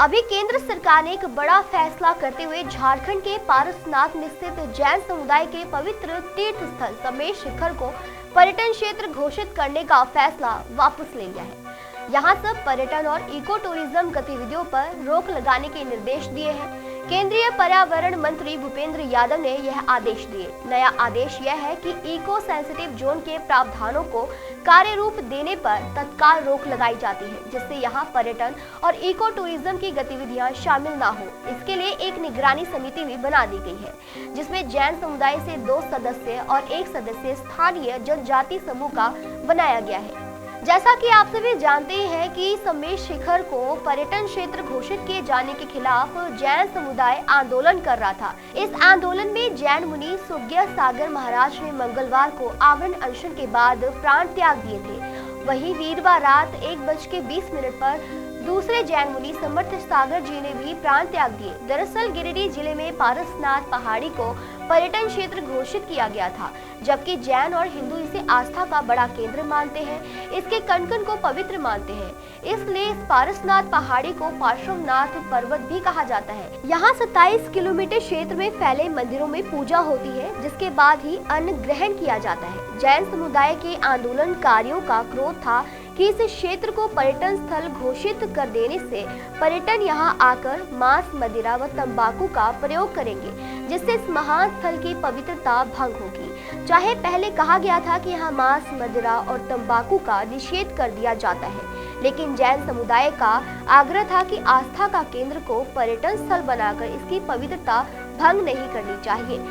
अभी केंद्र सरकार ने एक बड़ा फैसला करते हुए झारखंड के पारसनाथ में स्थित जैन समुदाय के पवित्र तीर्थ स्थल समेत शिखर को पर्यटन क्षेत्र घोषित करने का फैसला वापस ले लिया है। यहाँ सब पर्यटन और इको टूरिज्म गतिविधियों पर रोक लगाने के निर्देश दिए हैं। केंद्रीय पर्यावरण मंत्री भूपेंद्र यादव ने यह आदेश दिए। नया आदेश यह है कि इको सेंसिटिव जोन के प्रावधानों को कार्य रूप देने पर तत्काल रोक लगाई जाती है, जिससे यहाँ पर्यटन और इको टूरिज्म की गतिविधियां शामिल ना हो। इसके लिए एक निगरानी समिति भी बना दी गई है, जिसमें जैन समुदाय से 2 सदस्य और 1 सदस्य स्थानीय जनजाति समूह का बनाया गया है। जैसा कि आप सभी जानते हैं कि समेत शिखर को पर्यटन क्षेत्र घोषित किए जाने के खिलाफ जैन समुदाय आंदोलन कर रहा था। इस आंदोलन में जैन मुनि सुग्या सागर महाराज ने मंगलवार को आवरण अनशन के बाद प्राण त्याग दिए थे। वहीं वीरवार रात 1:20 पर दूसरे जैन मुनि समर्थ सागर जी ने भी प्राण त्याग दिए। दरअसल गिरिडीह जिले में पारसनाथ पहाड़ी को पर्यटन क्षेत्र घोषित किया गया था, जबकि जैन और हिंदू इसे आस्था का बड़ा केंद्र मानते हैं। इसके कण-कण को पवित्र मानते हैं, इसलिए इस पारसनाथ पहाड़ी को पार्श्वनाथ पर्वत भी कहा जाता है। यहाँ 27 किलोमीटर क्षेत्र में फैले मंदिरों में पूजा होती है, जिसके बाद ही अन्न ग्रहण किया जाता है। जैन समुदाय के आंदोलनकारियों का क्रोध था कि इस क्षेत्र को पर्यटन स्थल घोषित कर देने से पर्यटन यहाँ आकर मांस, मदिरा व तंबाकू का प्रयोग करेंगे, जिससे इस महान स्थल की पवित्रता भंग होगी। चाहे पहले कहा गया था कि यहाँ मांस, मदिरा और तंबाकू का निषेध कर दिया जाता है, लेकिन जैन समुदाय का आग्रह था कि आस्था का केंद्र को पर्यटन स्थल बनाकर इसकी पवित्रता भंग नहीं करनी चाहिए।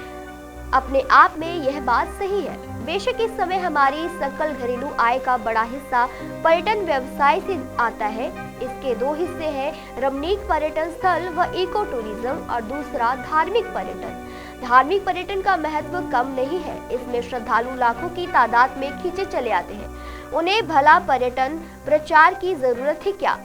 अपने आप में यह बात सही है। बेशक इस समय हमारी सकल घरेलू आय का बड़ा हिस्सा पर्यटन व्यवसाय से आता है। इसके 2 हिस्से हैं, रमणीक पर्यटन स्थल व इको टूरिज्म, और दूसरा धार्मिक पर्यटन। धार्मिक पर्यटन का महत्व कम नहीं है। इसमें श्रद्धालु लाखों की तादाद में खींचे चले आते हैं। उन्हें भला पर्यटन प्रचार की जरूरत ही क्या।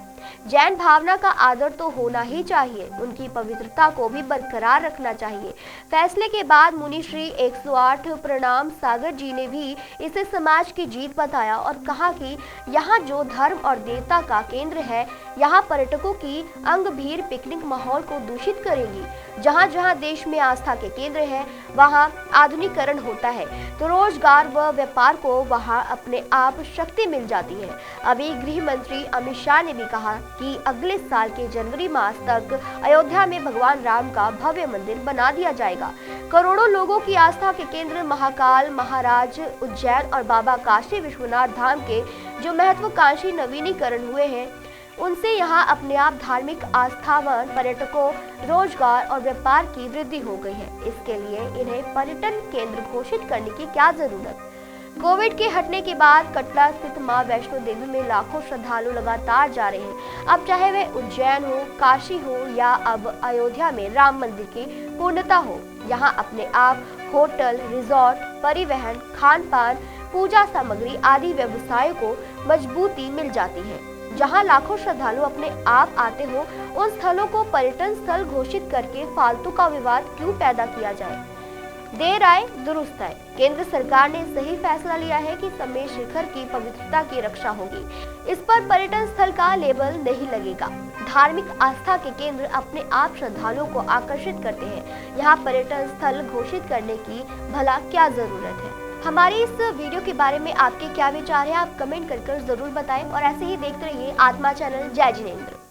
जैन भावना का आदर तो होना ही चाहिए, उनकी पवित्रता को भी बरकरार रखना चाहिए। फैसले के बाद मुनि श्री 108 प्रणाम सागर जी ने भी इसे समाज की जीत बताया और कहा कि यहाँ जो धर्म और देवता का केंद्र है, यहाँ पर्यटकों की अंग भीड़ पिकनिक माहौल को दूषित करेंगी। जहाँ जहाँ देश में आस्था के केंद्र है, वहाँ आधुनिकीकरण होता है, तो रोजगार व व्यापार को वहाँ अपने आप शक्ति मिल जाती है। अभी गृह मंत्री अमित शाह ने भी कहा कि अगले साल के जनवरी मास तक अयोध्या में भगवान राम का भव्य मंदिर बना दिया जाएगा। करोड़ों लोगों की आस्था के केंद्र महाकाल, महाराज, उज्जैन और बाबा काशी विश्वनाथ धाम के जो महत्वाकांक्षी नवीनीकरण हुए हैं, उनसे यहाँ अपने आप धार्मिक आस्थावान पर्यटकों, रोजगार और व्यापार की वृद्धि हो गई है। इसके लिए इन्हें पर्यटन केंद्र घोषित करने की क्या जरूरत। कोविड के हटने के बाद कटरा स्थित मां वैष्णो देवी में लाखों श्रद्धालु लगातार जा रहे हैं। अब चाहे वे उज्जैन हो, काशी हो या अब अयोध्या में राम मंदिर की पूर्णता हो, यहाँ अपने आप होटल, रिजॉर्ट, परिवहन, खान पान, पूजा सामग्री आदि व्यवसायों को मजबूती मिल जाती है। जहां लाखों श्रद्धालु अपने आप आते हो, उन स्थलों को पर्यटन स्थल घोषित करके फालतू का विवाद क्यों पैदा किया जाए। देर आए दुरुस्त आए। केंद्र सरकार ने सही फैसला लिया है कि समेत शिखर की पवित्रता की रक्षा होगी। इस पर पर्यटन स्थल का लेबल नहीं लगेगा। धार्मिक आस्था के केंद्र अपने आप श्रद्धालुओं को आकर्षित करते हैं। यहाँ पर्यटन स्थल घोषित करने की भला क्या जरूरत है। हमारी इस वीडियो के बारे में आपके क्या विचार है, आप कमेंट कर जरूर बताएं और ऐसे ही देखते रहिए आत्मा चैनल। जय जिनेंद्र।